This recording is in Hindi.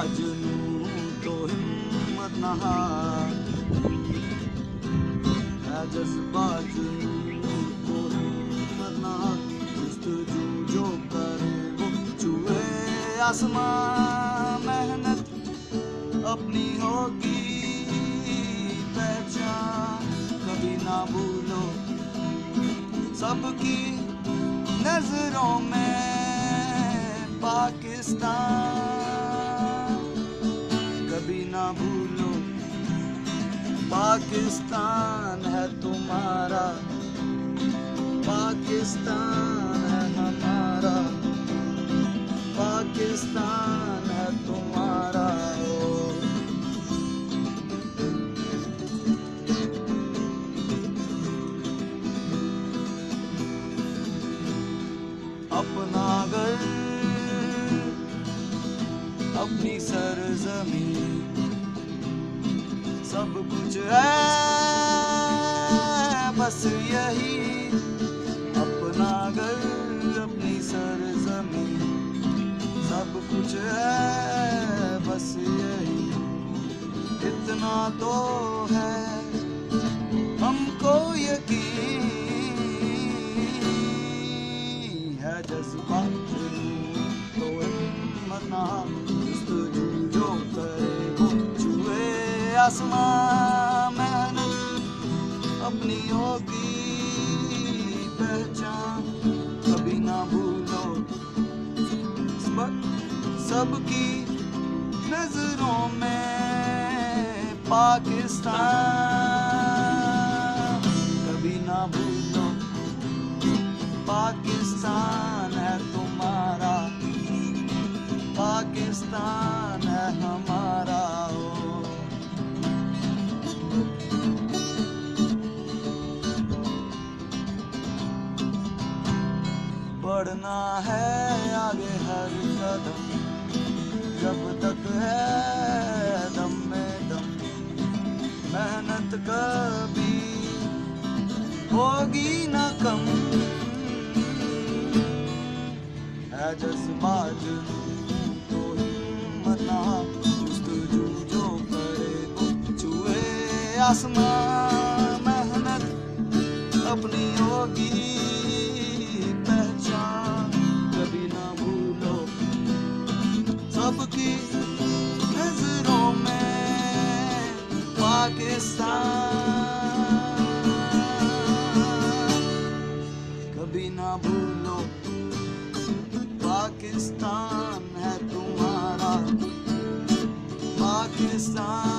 जज्बात नूं तो हिम्मत ना हार, है जज्बात नूं तो हिम्मत ना हार, जस्तजू जो करे वो छुए आसमां, मेहनत अपनी होगी पहचान, कभी ना भूलो सबकी नजरों में पाकिस्तान, कभी ना भूलो पाकिस्तान है तुम्हारा, पाकिस्तान है हमारा, पाकिस्तान है तुम्हारा। अपना घर अपनी सरजमीं सब कुछ है बस यही, अपना घर अपनी सरजमीं सब कुछ है बस यही, इतना तो है हमको यकीन, है जज्बात तो हिम्मत ना हार, जस्तजू जो करे वो छुए आसमां, मेहनत अपनी होगी पहचान, कभी ना भूलो सबकी नजरों में पाकिस्तान, कभी ना भूलो पाकिस्तान है तुम्हारा, पाकिस्तान है हमारा। बढ़ना है आगे हर कदम, जब तक है दम में दम, मेहनत कभी होगी न कम, है जज्बात तो हिम्मत ना हार, जस्तजू जो करे वो छुए आसमां, मेहनत अपनी होगी पहचान, कभी ना भूलो सबकी नजरों में पाकिस्तान, कभी ना भूलो पाकिस्तान है तुम्हारा, पाकिस्तान।